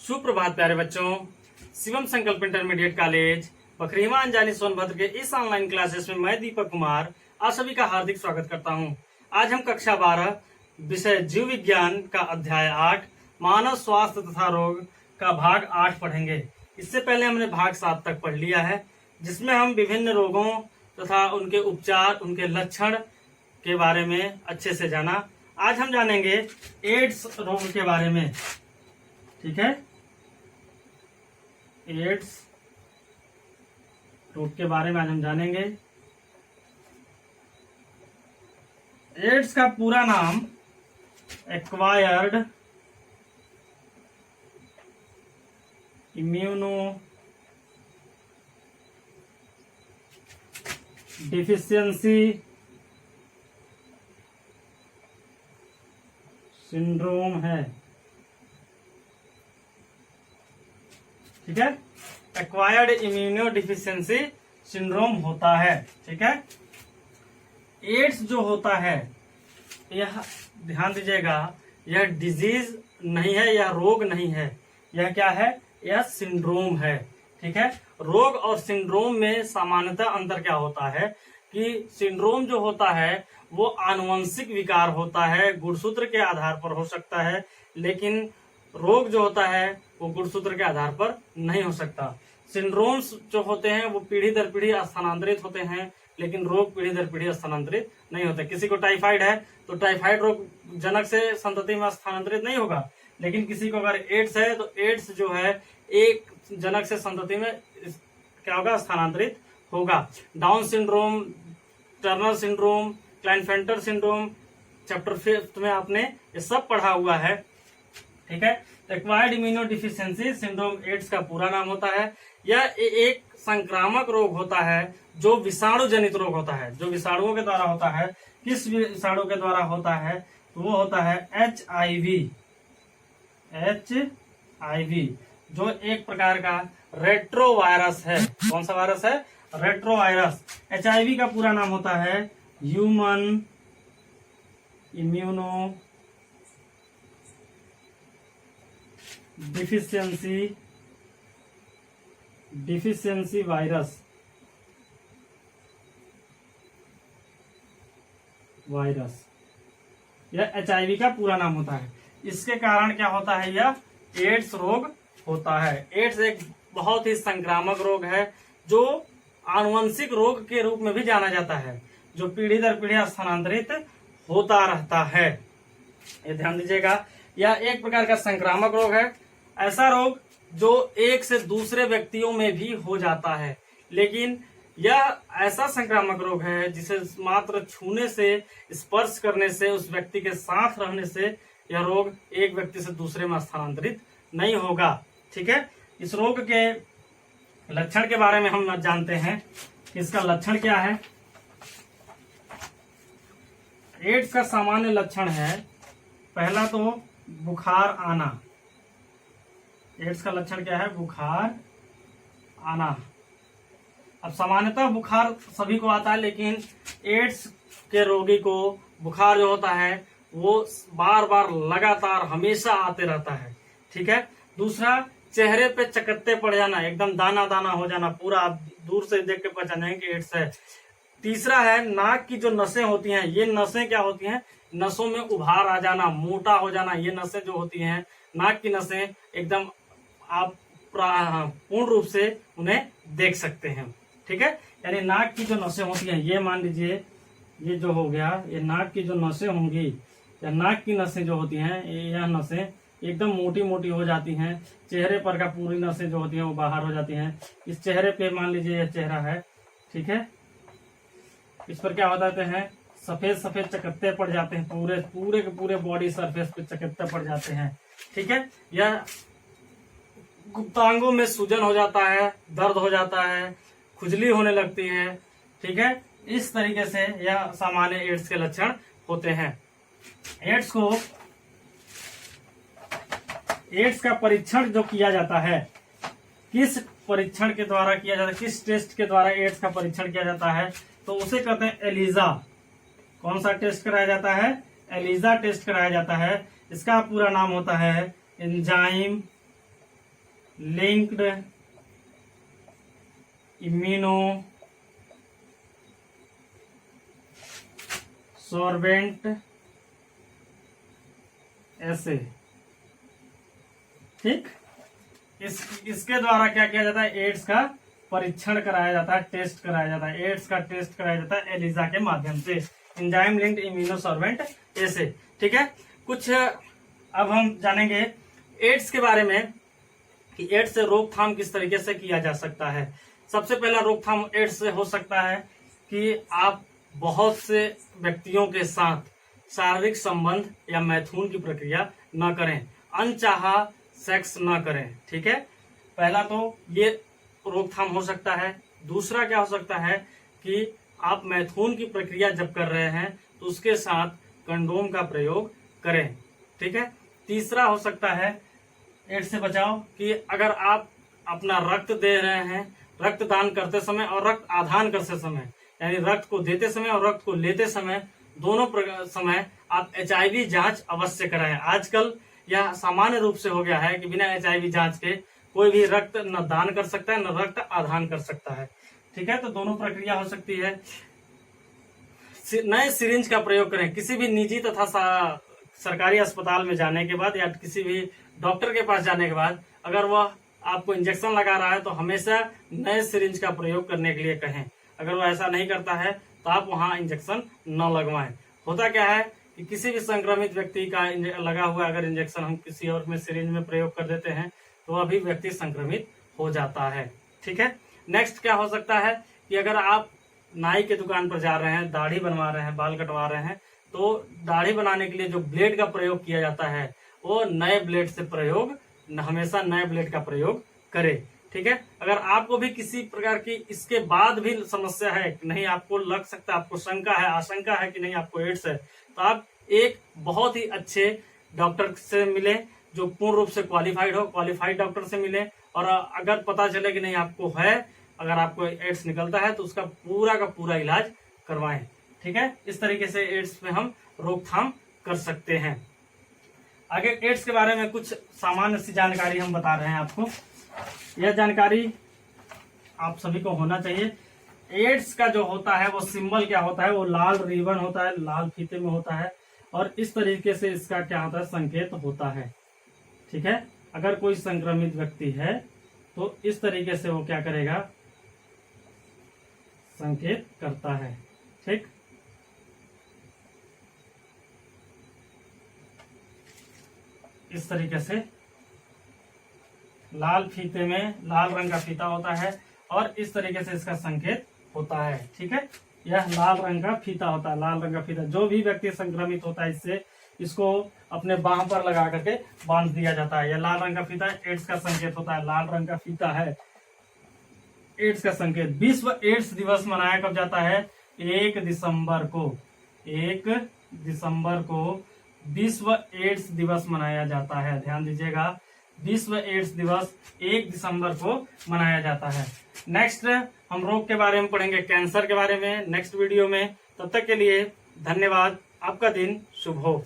सुप्रभात प्यारे बच्चों। शिवम संकल्प इंटरमीडिएट कॉलेज बखरीमा अंजानी सोनभद्र के इस ऑनलाइन क्लासेस में मैं दीपक कुमार आप सभी का हार्दिक स्वागत करता हूं। आज हम कक्षा 12 विषय जीव विज्ञान का अध्याय 8 मानव स्वास्थ्य तथा रोग का भाग 8 पढ़ेंगे। इससे पहले हमने भाग 7 तक पढ़ लिया है, जिसमें हम विभिन्न रोगों तथा उनके उपचार, उनके लक्षण के बारे में अच्छे से जाना। आज हम जानेंगे एड्स रोग के बारे में। ठीक है, एड्स रोग के बारे में आज हम जानेंगे। एड्स का पूरा नाम एक्वायर्ड इम्यूनो डिफिशियंसी सिंड्रोम है। ठीक है, एक्वायर्ड इम्यूनो डिफिशियंसी सिंड्रोम होता है। ठीक है, एड्स जो होता है यह ध्यान दीजिएगा, यह डिजीज नहीं है, यह रोग नहीं है, यह क्या है, यह सिंड्रोम है। ठीक है, रोग और सिंड्रोम में सामान्यतः अंतर क्या होता है कि सिंड्रोम जो होता है वो आनुवंशिक विकार होता है, गुणसूत्र के आधार पर हो सकता है, लेकिन रोग जो होता है वो गुणसूत्र के आधार पर नहीं हो सकता। सिंड्रोम्स जो होते हैं वो पीढ़ी दर पीढ़ी स्थानांतरित होते हैं, लेकिन रोग पीढ़ी दर पीढ़ी स्थानांतरित नहीं होते। किसी को टाइफाइड है तो टाइफाइड रोग जनक से संतति में स्थानांतरित नहीं होगा, लेकिन किसी को अगर एड्स है तो एड्स जो है एक जनक से संतति में क्या होगा, स्थानांतरित होगा। Down syndrome, Turner syndrome, Klinefelter syndrome chapter 5 में आपने ये सब पढ़ा हुआ है। ठीक है, acquired immuno deficiency syndrome AIDS का पूरा नाम होता है। यह एक संक्रामक रोग होता है जो विषाणु जनित रोग होता है, जो विषाणुओं के द्वारा होता है। किस विषाणु के द्वारा होता है तो वो होता है HIV, जो एक प्रकार का रेट्रोवायरस है। कौन सा वायरस है, रेट्रोवायरस। HIV का पूरा नाम होता है ह्यूमन इम्यूनो डिफिशियंसी वायरस। यह HIV का पूरा नाम होता है। इसके कारण क्या होता है, यह एड्स रोग होता है। एड्स एक बहुत ही संक्रामक रोग है जो आनुवंशिक रोग के रूप में भी जाना जाता है, जो पीढ़ी दर पीढ़ी स्थानांतरित होता रहता है। ये ध्यान दीजिएगा, यह एक प्रकार का संक्रामक रोग है। ऐसा रोग जो एक से दूसरे व्यक्तियों में भी हो जाता है, लेकिन यह ऐसा संक्रामक रोग है जिसे मात्र छूने से, स्पर्श करने से, उस व्यक्ति के साथ रहने से यह रोग एक व्यक्ति से दूसरे में स्थानांतरित नहीं होगा। ठीक है, इस रोग के लक्षण के बारे में हम जानते हैं कि इसका लक्षण क्या है। एड्स का सामान्य लक्षण है, पहला तो बुखार आना। एड्स का लक्षण क्या है, बुखार आना। अब सामान्यतः बुखार सभी को आता है, लेकिन एड्स के रोगी को बुखार जो होता है वो बार बार लगातार हमेशा आते रहता है। ठीक है, दूसरा चेहरे पे चकत्ते पड़ जाना, एकदम दाना दाना हो जाना, पूरा आप दूर से देख के पहचान जाएंगे कि एड्स है। तीसरा है नाक की जो नसें होती हैं, ये नसें क्या होती हैं, नसों में उभार आ जाना, मोटा हो जाना। ये नसें जो होती हैं, नाक की नसें एकदम आप पूर्ण रूप से उन्हें देख सकते हैं। ठीक है, यानी नाक की जो नसें होती हैं, ये मान लीजिए ये जो हो गया, ये नाक की जो नसें होंगी, या नाक की नसें जो होती हैं, यह नसें एकदम मोटी मोटी हो जाती हैं। चेहरे पर का पूरी नसें जो होती हैं वो बाहर हो जाती हैं। इस चेहरे पे मान लीजिए यह चेहरा है, ठीक है, इस पर क्या हो जाते हैं, सफेद सफेद चकत्ते पड़ जाते हैं, पूरे के पूरे बॉडी सरफेस पे चकत्ते पड़ जाते हैं। ठीक है, यह गुप्तांगों में सूजन हो जाता है, दर्द हो जाता है, खुजली होने लगती है। ठीक है, इस तरीके से यह सामान्य एड्स के लक्षण होते हैं। एड्स का परीक्षण जो किया जाता है, किस परीक्षण के द्वारा किया जाता है, किस टेस्ट के द्वारा एड्स का परीक्षण किया जाता है, तो उसे कहते हैं एलिजा। कौन सा टेस्ट कराया जाता है, एलिजा टेस्ट कराया जाता है। इसका पूरा नाम होता है एंजाइम लिंक्ड इम्यूनो सॉर्बेंट ऐसे, ठीक। इसके द्वारा क्या किया जाता है, एड्स का परीक्षण कराया जाता है, टेस्ट कराया जाता है। एड्स का टेस्ट कराया जाता है एलिजा के माध्यम से, एंजाइम लिंक्ड इम्यूनोसॉर्बेंट ऐसे, ठीक है। कुछ अब हम जानेंगे एड्स के बारे में कि एड्स से रोकथाम किस तरीके से किया जा सकता है। सबसे पहला रोकथाम एड्स से हो सकता है कि आप बहुत से व्यक्तियों के साथ शारीरिक संबंध या मैथुन की प्रक्रिया न करें, अनचाहा सेक्स न करें, ठीक है। पहला तो ये रोकथाम हो सकता है। दूसरा क्या हो सकता है कि आप मैथुन की प्रक्रिया जब कर रहे हैं तो उसके साथ कंडोम का प्रयोग करें, ठीक है। तीसरा हो सकता है एड्स से बचाव कि अगर आप अपना रक्त दे रहे हैं, रक्तदान करते समय और रक्त आधान करते समय, यानी रक्त को देते समय और रक्त को लेते समय, दोनों समय आप HIV जांच अवश्य कराएं। आजकल यह सामान्य रूप से हो गया है कि बिना HIV जांच के कोई भी रक्त न दान कर सकता है न रक्त आधान कर सकता है, ठीक है। तो दोनों प्रक्रिया हो सकती है। नए सिरिंज का प्रयोग करें। किसी भी निजी तथा सरकारी अस्पताल में जाने के बाद या किसी भी डॉक्टर के पास जाने के बाद अगर वह आपको इंजेक्शन लगा रहा है तो हमेशा नए सिरिंज का प्रयोग करने के लिए कहें। अगर वो ऐसा नहीं करता है तो आप वहां इंजेक्शन न लगवाएं। होता क्या है कि किसी भी संक्रमित व्यक्ति का लगा हुआ अगर इंजेक्शन हम किसी और में सिरिंज में प्रयोग कर देते हैं तो वह भी व्यक्ति संक्रमित हो जाता है, ठीक है। नेक्स्ट क्या हो सकता है कि अगर आप नाई के दुकान पर जा रहे हैं, दाढ़ी बनवा रहे हैं, बाल कटवा रहे हैं, तो दाढ़ी बनाने के लिए जो ब्लेड का प्रयोग किया जाता है वो नए ब्लेड से प्रयोग, हमेशा नए ब्लेड का प्रयोग करें, ठीक है। अगर आपको भी किसी प्रकार की इसके बाद भी समस्या है, नहीं आपको लग सकता है, आपको शंका है, आशंका है कि नहीं आपको एड्स है, तो आप एक बहुत ही अच्छे डॉक्टर से मिले जो पूर्ण रूप से क्वालिफाइड हो, क्वालिफाइड डॉक्टर से मिले। और अगर पता चले कि नहीं आपको है, अगर आपको एड्स निकलता है तो उसका पूरा का पूरा इलाज करवाएं, ठीक है। इस तरीके से एड्स पे हम रोकथाम कर सकते हैं। आगे एड्स के बारे में कुछ सामान्य सी जानकारी हम बता रहे हैं आपको। यह जानकारी आप सभी को होना चाहिए। एड्स का जो होता है वो सिंबल क्या होता है, वो लाल रिबन होता है, लाल फीते में होता है और इस तरीके से इसका क्या होता है, संकेत होता है, ठीक है। अगर कोई संक्रमित व्यक्ति है तो इस तरीके से वो क्या करेगा, संकेत करता है, ठीक। इस तरीके से लाल फीते में लाल रंग का फीता होता है और इस तरीके से इसका संकेत होता है, ठीक है। यह लाल रंग का फीता होता है, लाल रंग का फीता। जो भी व्यक्ति संक्रमित होता है इससे, इसको अपने बाह पर लगा करके बांध दिया जाता है। यह लाल रंग का फीता एड्स का संकेत होता है, लाल रंग का फीता है एड्स का संकेत। विश्व एड्स दिवस मनाया कब जाता है, 1 दिसंबर को। 1 दिसंबर को विश्व एड्स दिवस मनाया जाता है, ध्यान दीजिएगा। विश्व एड्स दिवस 1 दिसंबर को मनाया जाता है। नेक्स्ट हम रोग के बारे में पढ़ेंगे, कैंसर के बारे में नेक्स्ट वीडियो में। तब तक के लिए धन्यवाद। आपका दिन शुभ हो।